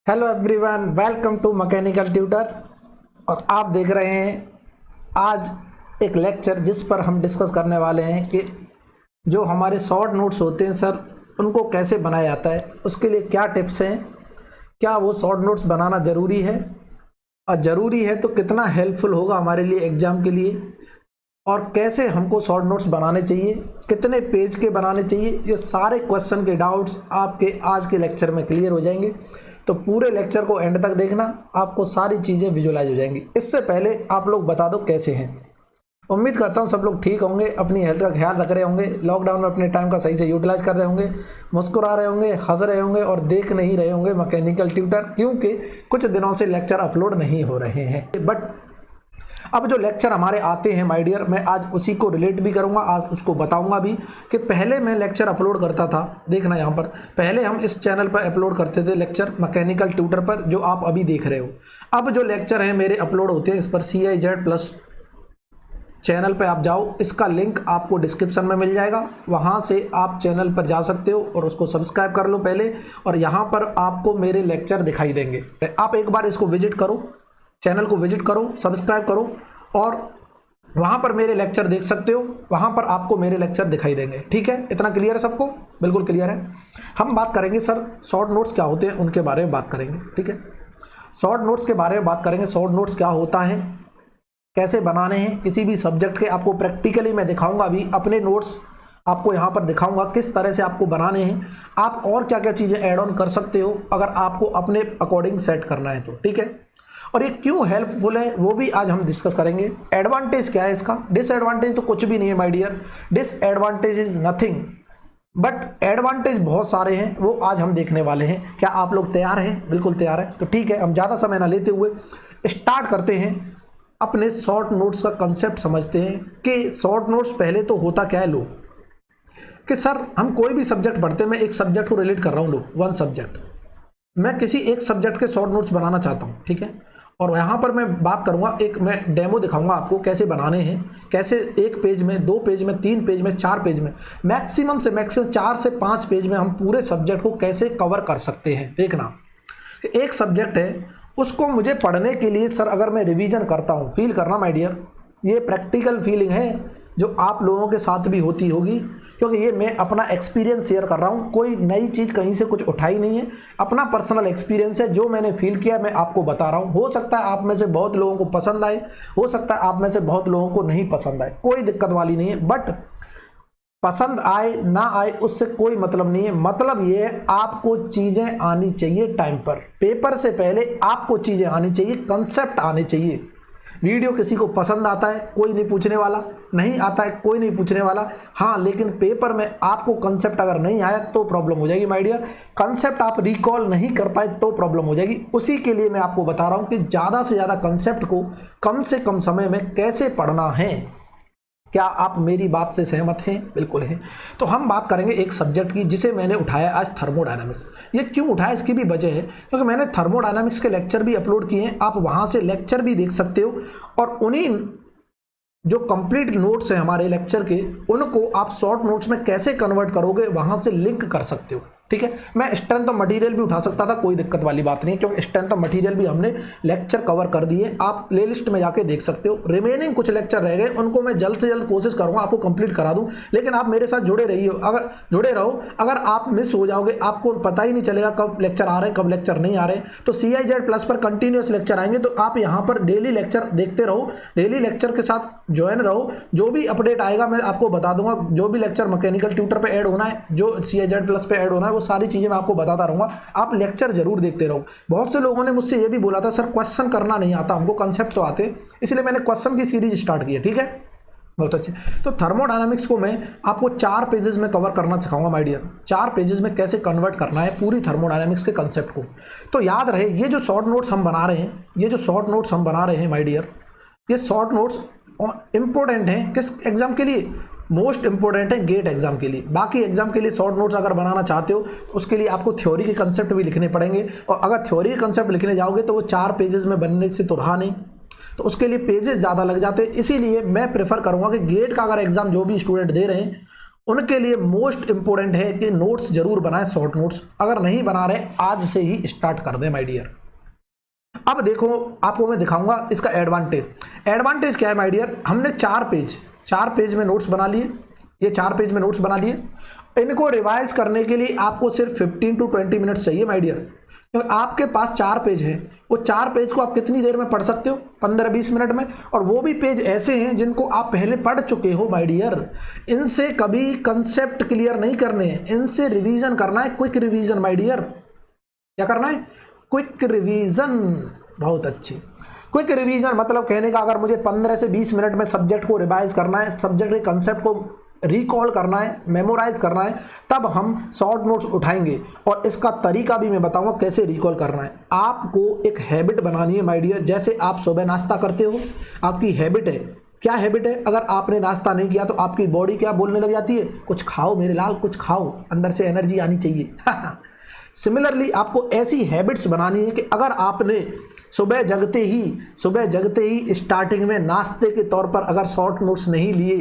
Hello everyone, welcome to mechanical tutor. और आप देख रहे हैं आज एक लेक्चर जिस पर हम डिस्कस करने वाले हैं कि जो हमारे शॉर्ट नोट्स होते हैं सर, उनको कैसे बनाया जाता है, उसके लिए क्या टिप्स हैं, क्या वो शॉर्ट नोट्स बनाना ज़रूरी है, और ज़रूरी है तो कितना हेल्पफुल होगा हमारे लिए एग्ज़ाम के लिए, और कैसे हमको शॉर्ट नोट्स बनाने चाहिए, कितने पेज के बनाने चाहिए, ये सारे क्वेश्चन के डाउट्स आपके आज के लेक्चर में क्लियर हो जाएंगे। तो पूरे लेक्चर को एंड तक देखना, आपको सारी चीज़ें विजुलाइज हो जाएंगी। इससे पहले आप लोग बता दो कैसे हैं। उम्मीद करता हूँ सब लोग ठीक होंगे, अपनी हेल्थ का ख्याल रख रहे होंगे, लॉकडाउन में अपने टाइम का सही से यूटिलाइज कर रहे होंगे, मुस्कुरा रहे होंगे, हंस रहे होंगे और देख नहीं रहे होंगे मैकेनिकल ट्यूटर, क्योंकि कुछ दिनों से लेक्चर अपलोड नहीं हो रहे हैं। बट अब जो लेक्चर हमारे आते हैं माय डियर, मैं आज उसी को रिलेट भी करूंगा, आज उसको बताऊंगा भी कि पहले मैं लेक्चर अपलोड करता था। देखना यहाँ पर, पहले हम इस चैनल पर अपलोड करते थे लेक्चर मैकेनिकल ट्यूटर पर, जो आप अभी देख रहे हो। अब जो लेक्चर हैं मेरे अपलोड होते हैं इस पर CIZ+ चैनल पे आप जाओ, इसका लिंक आपको डिस्क्रिप्शन में मिल जाएगा, वहाँ से आप चैनल पर जा सकते हो और उसको सब्सक्राइब कर लो पहले, और यहाँ पर आपको मेरे लेक्चर दिखाई देंगे। आप एक बार इसको विजिट करो, चैनल को विजिट करो, सब्सक्राइब करो और वहाँ पर मेरे लेक्चर देख सकते हो, वहाँ पर आपको मेरे लेक्चर दिखाई देंगे। ठीक है, इतना क्लियर है सबको? बिल्कुल क्लियर है। हम बात करेंगे सर शॉर्ट नोट्स क्या होते हैं, उनके बारे में बात करेंगे। ठीक है, शॉर्ट नोट्स के बारे में बात करेंगे। शॉर्ट नोट्स क्या होता है, कैसे बनाने हैं, किसी भी सब्जेक्ट के आपको प्रैक्टिकली मैं दिखाऊंगा, अभी अपने नोट्स आपको यहाँ पर दिखाऊंगा किस तरह से आपको बनाने हैं। आप और क्या क्या चीज़ें ऐड ऑन कर सकते हो अगर आपको अपने अकॉर्डिंग सेट करना है तो। ठीक है, और ये क्यों हेल्पफुल है वो भी आज हम डिस्कस करेंगे। एडवांटेज क्या है इसका, डिसएडवांटेज तो कुछ भी नहीं है my dear, disadvantage is nothing, but advantage बहुत सारे हैं, वो आज हम देखने वाले हैं। क्या आप लोग तैयार हैं? बिल्कुल तैयार है। तो ठीक है, हम ज़्यादा समय ना लेते हुए स्टार्ट करते हैं। अपने शॉर्ट नोट्स का कंसेप्ट समझते हैं कि शॉर्ट नोट्स पहले तो होता क्या है। लो कि सर हम कोई भी सब्जेक्ट पढ़ते हैं, मैं एक सब्जेक्ट को रिलेट कर रहा हूँ, लो वन सब्जेक्ट, मैं किसी एक सब्जेक्ट के शॉर्ट नोट्स बनाना चाहता हूँ। ठीक है, और यहाँ पर मैं बात करूँगा, एक मैं डेमो दिखाऊंगा आपको कैसे बनाने हैं, कैसे एक पेज में, 2 पेज में, 3 पेज में, 4 पेज में, मैक्सिमम से मैक्सिमम 4 से 5 पेज में हम पूरे सब्जेक्ट को कैसे कवर कर सकते हैं। देखना कि एक सब्जेक्ट है, उसको मुझे पढ़ने के लिए सर अगर मैं रिवीजन करता हूँ, फील करना माय डियर, ये प्रैक्टिकल फीलिंग है जो आप लोगों के साथ भी होती होगी, क्योंकि ये मैं अपना एक्सपीरियंस शेयर कर रहा हूँ, कोई नई चीज़ कहीं से कुछ उठाई नहीं है, अपना पर्सनल एक्सपीरियंस है, जो मैंने फील किया मैं आपको बता रहा हूँ। हो सकता है आप में से बहुत लोगों को पसंद आए, हो सकता है आप में से बहुत लोगों को नहीं पसंद आए, कोई दिक्कत वाली नहीं है। बट पसंद आए ना आए उससे कोई मतलब नहीं है, मतलब ये है आपको चीज़ें आनी चाहिए टाइम पर, पेपर से पहले आपको चीज़ें आनी चाहिए, कंसेप्ट आने चाहिए। वीडियो किसी को पसंद आता है कोई नहीं पूछने वाला, नहीं आता है कोई नहीं पूछने वाला, हाँ, लेकिन पेपर में आपको कंसेप्ट अगर नहीं आया तो प्रॉब्लम हो जाएगी माय डियर, कंसेप्ट आप रिकॉल नहीं कर पाए तो प्रॉब्लम हो जाएगी। उसी के लिए मैं आपको बता रहा हूँ कि ज़्यादा से ज़्यादा कंसेप्ट को कम से कम समय में कैसे पढ़ना है। क्या आप मेरी बात से सहमत हैं? बिल्कुल हैं। तो हम बात करेंगे एक सब्जेक्ट की जिसे मैंने उठाया आज, थर्मोडायनामिक्स। ये क्यों उठाया, इसकी भी वजह है, क्योंकि मैंने थर्मोडायनामिक्स के लेक्चर भी अपलोड किए हैं, आप वहाँ से लेक्चर भी देख सकते हो, और उन्हीं जो कंप्लीट नोट्स हैं हमारे लेक्चर के, उनको आप शॉर्ट नोट्स में कैसे कन्वर्ट करोगे वहाँ से लिंक कर सकते हो। ठीक है, मैं स्ट्रेंथ ऑफ मटेरियल भी उठा सकता था, कोई दिक्कत वाली बात नहीं है, क्योंकि स्ट्रेंथ ऑफ मटेरियल भी हमने लेक्चर कवर कर दिए, आप प्लेलिस्ट में जाके देख सकते हो। रिमेनिंग कुछ लेक्चर रह गए, उनको मैं जल्द से जल्द कोशिश करूँगा आपको कंप्लीट करा दूँ, लेकिन आप मेरे साथ जुड़े रहिए, अगर जुड़े रहो, अगर आप मिस हो जाओगे, आपको पता ही नहीं चलेगा कब लेक्चर आ रहे हैं कब लेक्चर नहीं आ रहे। तो CIZ+ पर कंटिन्यूस लेक्चर आएंगे, तो आप यहाँ पर डेली लेक्चर देखते रहो, डेली लेक्चर के साथ ज्वाइन रहो, जो भी अपडेट आएगा मैं आपको बता दूंगा, जो भी लेक्चर मैकेनिकल ट्यूटर पे ऐड होना है, जो CIZ+ पे ऐड होना है, वो सारी चीजें मैं आपको बताता रहूंगा। आप लेक्चर जरूर देखते रहो। बहुत से लोगों ने मुझसे ये भी बोला था सर क्वेश्चन करना नहीं आता हमको, कंसेप्ट तो आते, इसलिए मैंने क्वेश्चन की सीरीज स्टार्ट की है। ठीक है, बहुत अच्छे। तो थर्मोडायनामिक्स को मैं आपको 4 पेजेस में कवर करना सिखाऊंगा माय डियर, 4 पेजेस में कैसे कन्वर्ट करना है पूरी थर्मोडायनामिक्स के कंसेप्ट को। तो याद रहे, ये जो शॉर्ट नोट्स हम बना रहे हैं, ये जो शॉर्ट नोट्स हम बना रहे हैं माय डियर, ये शॉर्ट नोट्स इंपॉर्टेंट हैं किस एग्जाम के लिए? मोस्ट इंपॉर्टेंट है गेट एग्जाम के लिए। बाकी एग्जाम के लिए शॉर्ट नोट्स अगर बनाना चाहते हो तो उसके लिए आपको थ्योरी के कंसेप्ट भी लिखने पड़ेंगे, और अगर थ्योरी के कंसेप्ट लिखने जाओगे तो वो 4 पेजेस में बनने से तो रहा नहीं, तो उसके लिए पेजेस ज़्यादा लग जाते हैं। इसीलिए मैं प्रेफर करूँगा कि गेट का अगर एग्जाम जो भी स्टूडेंट दे रहे हैं उनके लिए मोस्ट इंपॉर्टेंट है कि नोट्स जरूर बनाएं, शॉर्ट नोट्स। अगर नहीं बना रहे आज से ही स्टार्ट कर दें माय डियर। अब देखो आपको मैं दिखाऊंगा इसका एडवांटेज क्या है माय डियर। हमने 4 पेज में नोट्स बना लिए, ये 4 पेज में नोट्स बना लिए। इनको रिवाइज करने के लिए आपको सिर्फ 15 to 20 मिनट्स चाहिए माय डियर। क्योंकि आपके पास 4 पेज हैं, वो 4 पेज को आप कितनी देर में पढ़ सकते हो, 15-20 मिनट में। और वो भी पेज ऐसे हैं जिनको आप पहले पढ़ चुके हो माय डियर। इनसे कभी कंसेप्ट क्लियर नहीं करने हैं, इनसे रिवीजन करना है, क्विक रिवीजन माय डियर। क्या करना है? Quick revision. बहुत अच्छी। क्विक रिवीजन मतलब कहने का अगर मुझे 15 से 20 मिनट में सब्जेक्ट को रिवाइज करना है, सब्जेक्ट के कंसेप्ट को रिकॉल करना है, मेमोराइज करना है, तब हम शॉर्ट नोट्स उठाएंगे। और इसका तरीका भी मैं बताऊंगा कैसे रिकॉल करना है। आपको एक हैबिट बनानी है माय डियर। जैसे आप सुबह नाश्ता करते हो, आपकी हैबिट है। क्या हैबिट है? अगर आपने नाश्ता नहीं किया तो आपकी बॉडी क्या बोलने लग जाती है? कुछ खाओ मेरे लाल, कुछ खाओ, अंदर से एनर्जी आनी चाहिए। सिमिलरली आपको ऐसी हैबिट्स बनानी है कि अगर आपने सुबह जगते ही स्टार्टिंग में नाश्ते के तौर पर अगर शॉर्ट नोट्स नहीं लिए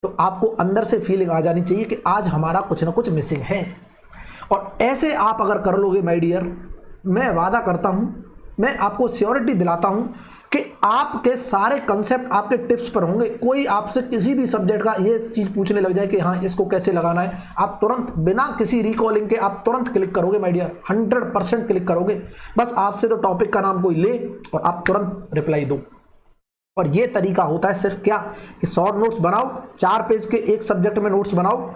तो आपको अंदर से फीलिंग आ जानी चाहिए कि आज हमारा कुछ ना कुछ मिसिंग है। और ऐसे आप अगर कर लोगे माय डियर, मैं वादा करता हूं, मैं आपको श्योरिटी दिलाता हूं कि आपके सारे कंसेप्ट आपके टिप्स पर होंगे। कोई आपसे किसी भी सब्जेक्ट का ये चीज पूछने लग जाए कि हाँ इसको कैसे लगाना है, आप तुरंत बिना किसी रिकॉलिंग के आप तुरंत क्लिक करोगे माय डियर, 100% क्लिक करोगे। बस आपसे तो टॉपिक का नाम कोई ले और आप तुरंत रिप्लाई दो। और ये तरीका होता है सिर्फ क्या कि शॉर्ट नोट्स बनाओ, 4 पेज के एक सब्जेक्ट में नोट्स बनाओ।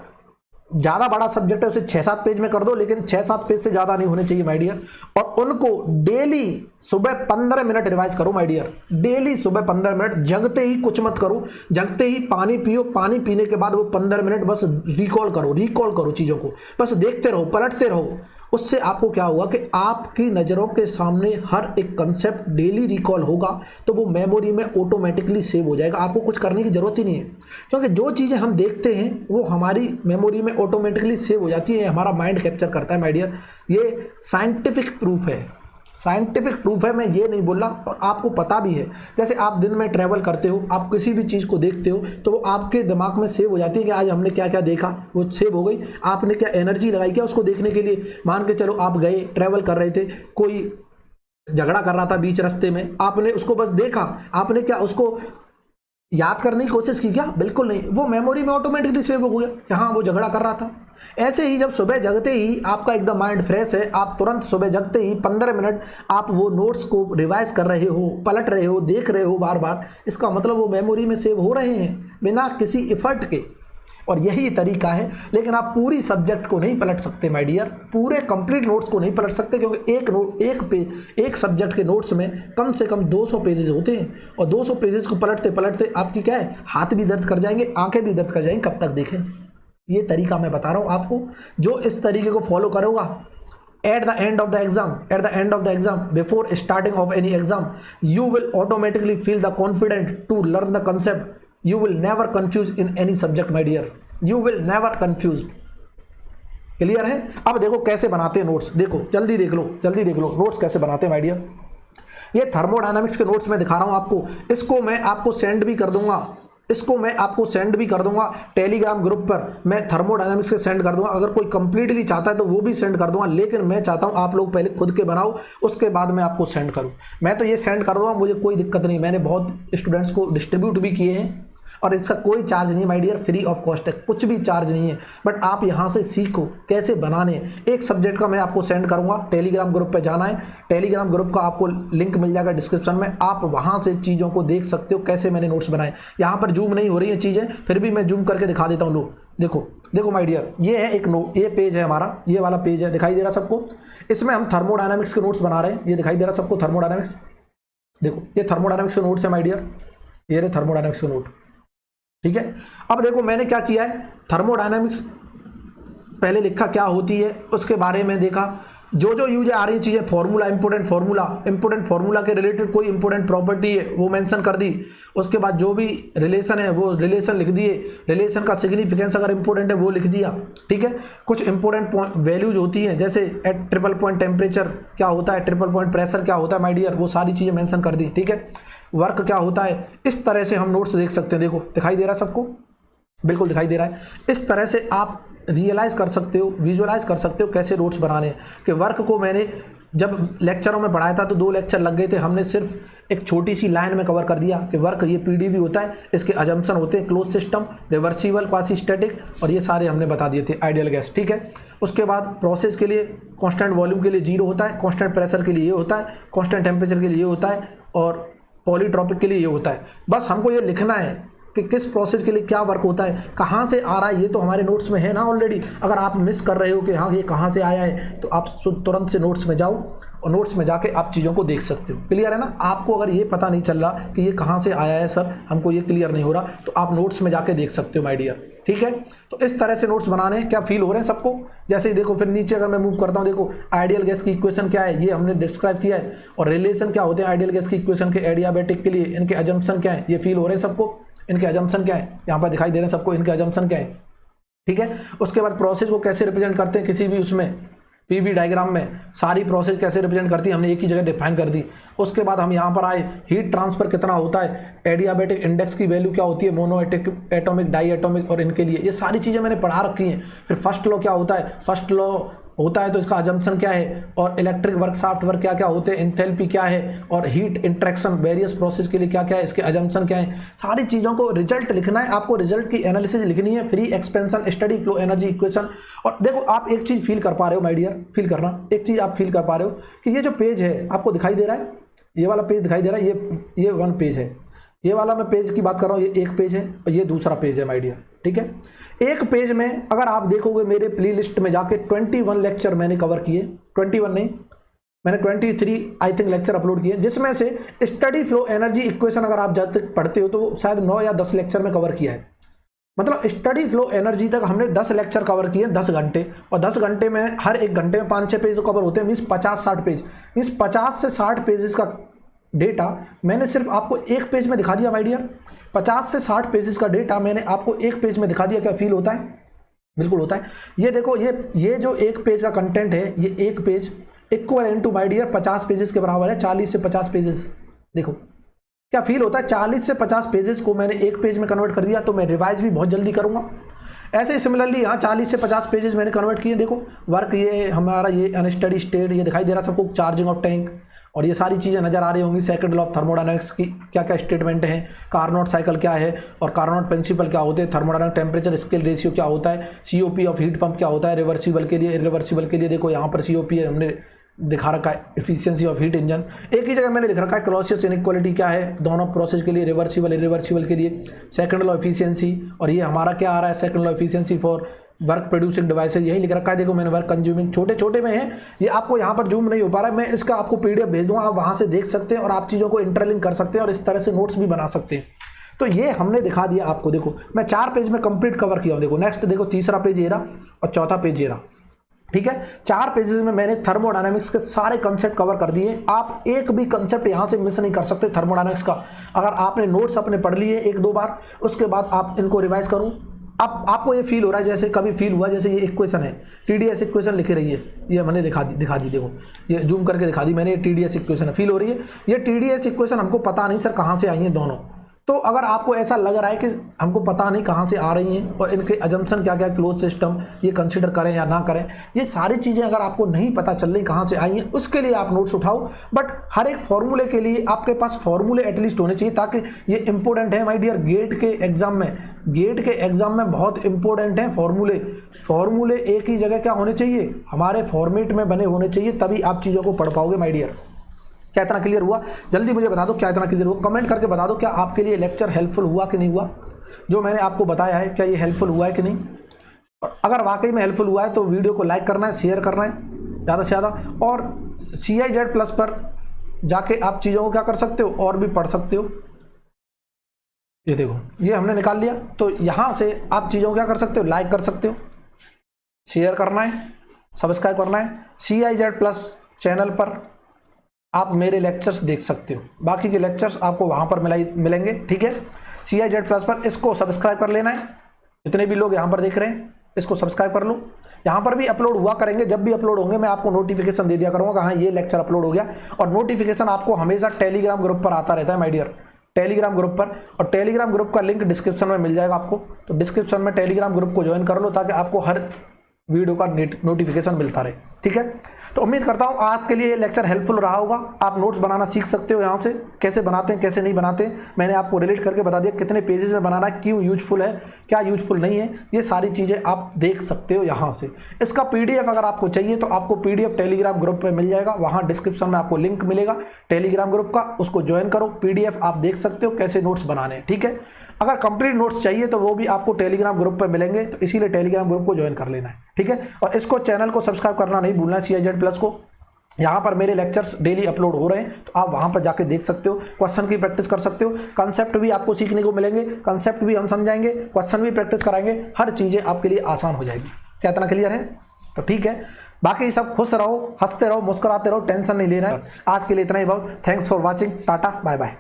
ज़्यादा बड़ा सब्जेक्ट है उसे 6-7 पेज में कर दो, लेकिन 6-7 पेज से ज़्यादा नहीं होने चाहिए माय डियर। और उनको डेली सुबह 15 मिनट रिवाइज करो माय डियर। डेली सुबह 15 मिनट, जगते ही कुछ मत करो, जगते ही पानी पियो, पानी पीने के बाद वो 15 मिनट बस रिकॉल करो चीज़ों को, बस देखते रहो, पलटते रहो। उससे आपको क्या होगा कि आपकी नज़रों के सामने हर एक कंसेप्ट डेली रिकॉल होगा, तो वो मेमोरी में ऑटोमेटिकली सेव हो जाएगा। आपको कुछ करने की ज़रूरत ही नहीं है, क्योंकि जो चीज़ें हम देखते हैं वो हमारी मेमोरी में ऑटोमेटिकली सेव हो जाती है, हमारा माइंड कैप्चर करता है माय डियर। ये साइंटिफिक प्रूफ है, मैं ये नहीं बोल रहा। और आपको पता भी है, जैसे आप दिन में ट्रैवल करते हो, आप किसी भी चीज़ को देखते हो तो वो आपके दिमाग में सेव हो जाती है कि आज हमने क्या क्या देखा, वो सेव हो गई। आपने क्या एनर्जी लगाई क्या उसको देखने के लिए। मान के चलो आप गए, ट्रैवल कर रहे थे, कोई झगड़ा कर रहा था बीच रास्ते में, आपने उसको बस देखा, आपने क्या उसको याद करने की कोशिश की क्या? बिल्कुल नहीं, वो मेमोरी में ऑटोमेटिकली सेव हो गया कि हाँ वो झगड़ा कर रहा था। ऐसे ही जब सुबह जगते ही आपका एकदम माइंड फ्रेश है, आप तुरंत सुबह जगते ही 15 मिनट आप वो नोट्स को रिवाइज कर रहे हो, पलट रहे हो, देख रहे हो बार बार, इसका मतलब वो मेमोरी में सेव हो रहे हैं बिना किसी इफर्ट के। और यही तरीका है। लेकिन आप पूरी सब्जेक्ट को नहीं पलट सकते माय डियर, पूरे कंप्लीट नोट्स को नहीं पलट सकते, क्योंकि एक सब्जेक्ट के नोट्स में कम से कम 200 पेजेस होते हैं। और 200 पेजेस को पलटते पलटते आपकी क्या है, हाथ भी दर्द कर जाएंगे, आंखें भी दर्द कर जाएंगी, कब तक देखें। ये तरीका मैं बता रहा हूँ आपको, जो इस तरीके को follow करोगा, at the end of the exam, before starting of any exam, you will automatically feel the confident to learn the concept. You will never confuse in any subject my dear, you will never confuse. Clear है? अब देखो कैसे बनाते हैं notes, देखो जल्दी देख लो notes कैसे बनाते हैं माय डियर। ये थर्मोडायनामिक्स के नोट्स में दिखा रहा हूं आपको, इसको मैं आपको सेंड भी कर दूंगा, टेलीग्राम ग्रुप पर मैं थर्मोडायनामिक्स के सेंड कर दूंगा। अगर कोई कंप्लीटली चाहता है तो वो भी सेंड कर दूंगा, लेकिन मैं चाहता हूं आप लोग पहले खुद के बनाओ, उसके बाद मैं आपको सेंड करूं। मैं तो ये सेंड कर दूंगा, मुझे कोई दिक्कत नहीं, मैंने बहुत स्टूडेंट्स को डिस्ट्रीब्यूट भी किए हैं। और इसका कोई चार्ज नहीं my dear, free of cost है, कुछ भी चार्ज नहीं है। बट आप यहाँ से सीखो कैसे बनाने हैं। एक सब्जेक्ट का मैं आपको सेंड करूँगा, टेलीग्राम ग्रुप पे जाना है, टेलीग्राम ग्रुप का आपको लिंक मिल जाएगा डिस्क्रिप्शन में, आप वहाँ से चीज़ों को देख सकते हो कैसे मैंने नोट्स बनाए। यहाँ पर जूम नहीं हो रही हैं चीज़ें, फिर भी मैं जूम करके दिखा देता हूँ। लो देखो माय डियर, ये है एक ये पेज है हमारा, ये वाला पेज है, दिखाई दे रहा सबको। इसमें हम थर्मोडायनामिक्स के नोट्स बना रहे हैं, ये दिखाई दे रहा सबको थर्मोडायनामिक्स। देखो ये थर्मोडायनामिक्स के नोट्स है माय डियर, ये रहे थर्मोडायनामिक्स के नोट, ठीक है। अब देखो मैंने क्या किया है, थर्मोडायनामिक्स पहले लिखा क्या होती है, उसके बारे में देखा, जो यूज आ रही चीज़ें, फार्मूला, इंपोर्टेंट फार्मूला के रिलेटेड कोई इंपोर्टेंट प्रॉपर्टी है वो मेंशन कर दी। उसके बाद जो भी रिलेशन है वो रिलेशन लिख दिए, रिलेशन का सिग्निफिकेंस अगर इंपोर्टेंट है वो लिख दिया, ठीक है। कुछ इंपोर्टेंट वैल्यूज होती हैं, जैसे एट ट्रिपल पॉइंट टेम्परेचर क्या होता है, ट्रिपल पॉइंट प्रेशर क्या होता है माय डियर, वो सारी चीज़ें मेंशन कर दी, ठीक है। वर्क क्या होता है, इस तरह से हम नोट्स देख सकते हैं। देखो दिखाई दे रहा सबको, बिल्कुल दिखाई दे रहा है। इस तरह से आप रियलाइज़ कर सकते हो, विजुअलाइज कर सकते हो कैसे नोट्स बनाने हैं। कि वर्क को मैंने जब लेक्चरों में पढ़ाया था तो 2 लेक्चर लग गए थे, हमने सिर्फ एक छोटी सी लाइन में कवर कर दिया कि वर्क ये पीडीबी होता है, इसके अजम्पशन होते हैं close system, reversible, quasi static, और ये सारे हमने बता दिए थे, आइडियल गैस, ठीक है। उसके बाद प्रोसेस के लिए कांस्टेंट वॉल्यूम के लिए 0 होता है, कांस्टेंट प्रेशर के लिए ये होता है, कांस्टेंट टेम्परेचर के लिए ये होता है, और पॉलीट्रॉपिक के लिए ये होता है। बस हमको ये लिखना है कि किस प्रोसेस के लिए क्या वर्क होता है, कहाँ से आ रहा है, ये तो हमारे नोट्स में है ना ऑलरेडी। अगर आप मिस कर रहे हो कि हाँ ये कहाँ से आया है, तो आप तुरंत से नोट्स में जाओ और नोट्स में जाके आप चीज़ों को देख सकते हो। क्लियर है ना? आपको अगर ये पता नहीं चल रहा कि ये कहाँ से आया है सर, हमको ये क्लियर नहीं हो रहा, तो आप नोट्स में जाके देख सकते हो माय डियर, ठीक है। तो इस तरह से नोट्स बनाने क्या फील हो रहे हैं सबको? जैसे ही देखो, फिर नीचे अगर मैं मूव करता हूँ, देखो आइडियल गैस की इक्वेशन क्या है, ये हमने डिस्क्राइब किया है, और रिलेशन क्या होते हैं आइडियल गैस की इक्वेशन के एडियाबैटिक के लिए, इनके अजम्पशन क्या है, ये फील हो रहे हैं सबको, इनके अजम्पशन क्या है, यहाँ पर दिखाई दे रहे हैं सबको, इनके अजम्पशन क्या है, ठीक है। उसके बाद प्रोसेस को कैसे रिप्रेजेंट करते हैं किसी भी उसमें पीवी डायग्राम में, सारी प्रोसेस कैसे रिप्रेजेंट करती है हमने एक ही जगह डिफाइन कर दी। उसके बाद हम यहाँ पर आए, हीट ट्रांसफर कितना होता है, एडियाबैटिक इंडेक्स की वैल्यू क्या होती है, मोनो एटॉमिक, डाई एटॉमिक, और इनके लिए ये सारी चीज़ें मैंने पढ़ा रखी हैं। फिर फर्स्ट लॉ क्या होता है, फर्स्ट लॉ होता है तो इसका अजम्पशन क्या है, और इलेक्ट्रिक वर्क, शाफ्ट वर्क क्या क्या होते हैं, एंथैल्पी क्या है, और हीट इंटरेक्शन वेरियस प्रोसेस के लिए क्या क्या है, इसके अजम्पशन क्या है, सारी चीज़ों को रिजल्ट लिखना है आपको, रिजल्ट की एनालिसिस लिखनी है, free expansion, steady flow, energy equation. और देखो आप एक चीज़ फील कर पा रहे हो माय डियर, फील करना, एक चीज़ आप फील कर पा रहे हो कि ये जो पेज है आपको दिखाई दे रहा है, ये वाला पेज दिखाई दे रहा है, ये 1 पेज है, ये वाला मैं पेज की बात कर रहा हूँ, ये 1 पेज है और ये दूसरा पेज है माय डियर, ठीक है। एक पेज में अगर आप देखोगे मेरे प्ले लिस्ट में जाके 21 लेक्चर मैंने कवर किए, 21 नहीं, मैंने 23 आई थिंक लेक्चर अपलोड किए, जिसमें से स्टडी फ्लो एनर्जी इक्वेशन अगर आप जब तक पढ़ते हो तो शायद 9 या 10 लेक्चर में कवर किया है। मतलब स्टडी फ्लो एनर्जी तक हमने 10 लेक्चर कवर किए, 10 घंटे, और 10 घंटे में हर एक घंटे में 5-6 पेज तो कवर होते हैं, मीन्स 50-60 पेज, मीन्स 50 से 60 पेजेस का डेटा मैंने सिर्फ आपको एक पेज में दिखा दिया माय डियर। 50 से 60 पेजेस का डेटा मैंने आपको एक पेज में दिखा दिया। क्या फील होता है? बिल्कुल होता है। ये देखो, ये जो एक पेज का कंटेंट है, ये एक page equal to my dear 50 pages के बराबर है, 40 से 50 पेजेस। देखो क्या फील होता है, 40 से 50 पेजेस को मैंने एक पेज में कन्वर्ट कर दिया, तो मैं रिवाइज भी बहुत जल्दी करूंगा। ऐसे ही सिमिलरली यहाँ 40 से 50 पेजेस मैंने कन्वर्ट किए। देखो वर्क, ये हमारा ये अनस्टडी स्टेट, ये दिखाई दे रहा सबको, चार्जिंग ऑफ टैंक, और ये सारी चीज़ें नजर आ रही होंगी। सेकंड लॉ ऑफ थर्मोडायनामिक्स की क्या क्या स्टेटमेंट हैं, कार्नोट साइकिल क्या है, और कार्नोट प्रिंसिपल क्या होते हैं, थर्मोडायनामिक टेम्परेचर स्केल रेशियो क्या होता है, सीओपी ऑफ हीट पंप क्या होता है, रिवर्सिबल के लिए, इरिवर्सिबल के लिए देखो यहाँ पर सीओपी हमने दिखा रखा है, एफिशिएंसी ऑफ हीट इंजन। एक ही जगह मैंने लिख रखा है क्लॉसियस इनइक्वालिटी क्या है दोनों प्रोसेस के लिए, रिवर्सिबल इरिवर्सिबल के लिए, सेकंड लॉ एफिशिएंसी, और ये हमारा क्या आ रहा है, second law efficiency for work producing devices, यही लिख रखा है। देखो मैंने वर्क कंज्यूमिंग, छोटे छोटे में है ये, आपको यहाँ पर जूम नहीं हो पा रहा है, मैं इसका आपको पीडीएफ भेज दूंगा, आप वहाँ से देख सकते हैं और आप चीज़ों को इंटरलिंक कर सकते हैं और इस तरह से नोट्स भी बना सकते हैं। तो ये हमने दिखा दिया आपको। देखो मैं 4 पेज में कंप्लीट कवर किया हूँ। देखो नेक्स्ट देखो, तीसरा पेज ये रहा और चौथा पेज ये रहा, ठीक है। 4 पेजेस में मैंने थर्मोडायनामिक्स के सारे कंसेप्ट कवर कर दिए। आप एक भी कंसेप्ट यहाँ से मिस नहीं कर सकते थर्मोडायनामिक्स का। अगर आपने नोट्स अपने पढ़ लिए 1-2 बार, उसके बाद आप इनको रिवाइज करो, अब आपको ये फील हो रहा है जैसे कभी फील हुआ जैसे ये इक्वेशन है, टीडीएस इक्वेशन लिखी रही है, ये मैंने दिखा दी। देखो ये जूम करके दिखा दी मैंने, ये टीडीएस इक्वेशन है, फील हो रही है। ये टीडीएस इक्वेशन हमको पता नहीं सर कहाँ से आई हैं दोनों। तो अगर आपको ऐसा लग रहा है कि हमको पता नहीं कहाँ से आ रही हैं और इनके अजम्पशन क्या क्या, क्लोज सिस्टम, ये कंसिडर करें या ना करें, ये सारी चीज़ें अगर आपको नहीं पता चल रही कहाँ से आई हैं, उसके लिए आप नोट्स उठाओ। बट हर एक फॉर्मूले के लिए आपके पास फॉर्मूले एटलीस्ट होने चाहिए, ताकि ये इंपॉर्टेंट है माय डियर गेट के एग्जाम में बहुत इंपॉर्टेंट है फॉर्मूले एक ही जगह क्या होने चाहिए, हमारे फॉर्मेट में बने होने चाहिए, तभी आप चीज़ों को पढ़ पाओगे माय डियर। क्या इतना क्लियर हुआ? जल्दी मुझे बता दो क्या इतना क्लियर हुआ, कमेंट करके बता दो क्या आपके लिए लेक्चर हेल्पफुल हुआ कि नहीं हुआ, जो मैंने आपको बताया है क्या ये हेल्पफुल हुआ है कि नहीं। और अगर वाकई में हेल्पफुल हुआ है तो वीडियो को लाइक करना है, शेयर करना है ज़्यादा से ज़्यादा, और CIZ+ पर जाके आप चीज़ों को क्या कर सकते हो और भी पढ़ सकते हो। ये देखो ये हमने निकाल लिया, तो यहाँ से आप चीज़ों को क्या कर सकते हो, लाइक कर सकते हो, शेयर करना है, सब्सक्राइब करना है। CIZ+ चैनल पर आप मेरे लेक्चर्स देख सकते हो, बाकी के लेक्चर्स आपको वहाँ पर मिलेंगे, ठीक है। CIZ+ पर इसको सब्सक्राइब कर लेना है। जितने भी लोग यहाँ पर देख रहे हैं इसको सब्सक्राइब कर लो। यहाँ पर भी अपलोड हुआ करेंगे, जब भी अपलोड होंगे मैं आपको नोटिफिकेशन दे दिया करूँगा, हाँ ये लेक्चर अपलोड हो गया, और नोटिफिकेशन आपको हमेशा टेलीग्राम ग्रुप पर आता रहता है माय डियर। टेलीग्राम ग्रुप पर, और टेलीग्राम ग्रुप का लिंक डिस्क्रिप्शन में मिल जाएगा आपको। तो डिस्क्रिप्शन में टेलीग्राम ग्रुप को ज्वाइन कर लो ताकि आपको हर वीडियो का नोटिफिकेशन मिलता रहे, ठीक है। तो उम्मीद करता हूँ आपके लिए ये लेक्चर हेल्पफुल रहा होगा। आप नोट्स बनाना सीख सकते हो यहाँ से, कैसे बनाते हैं कैसे नहीं बनाते, मैंने आपको रिलेट करके बता दिया कितने पेजेस में बनाना है, क्यों यूजफुल है, क्या यूजफुल नहीं है, ये सारी चीज़ें आप देख सकते हो यहाँ से। इसका PDF अगर आपको चाहिए तो आपको PDF टेलीग्राम ग्रुप पर मिल जाएगा, वहाँ डिस्क्रिप्शन में आपको लिंक मिलेगा टेलीग्राम ग्रुप का, उसको ज्वाइन करो। PDF आप देख सकते हो कैसे नोट्स बनाने हैं, ठीक है। अगर कंप्लीट नोट्स चाहिए तो वो भी आपको टेलीग्राम ग्रुप पर मिलेंगे, तो इसीलिए टेलीग्राम ग्रुप को ज्वाइन कर लेना है, ठीक है। और इसको चैनल को सब्सक्राइब करना नहीं भूलना है, CIZ+ को। यहाँ पर मेरे लेक्चर्स डेली अपलोड हो रहे हैं, तो आप वहाँ पर जाके देख सकते हो, क्वेश्चन की प्रैक्टिस कर सकते हो, कंसेप्ट भी आपको सीखने को मिलेंगे, कंसेप्ट भी हम समझाएंगे, क्वेश्चन भी प्रैक्टिस कराएंगे, हर चीज़ें आपके लिए आसान हो जाएगी। क्या इतना क्लियर है? तो ठीक है, बाकी सब खुश रहो, हंसते रहो, मुस्कुराते रहो, टेंशन नहीं लेना है। आज के लिए इतना ही बहुत। Thanks for watching, tata bye bye.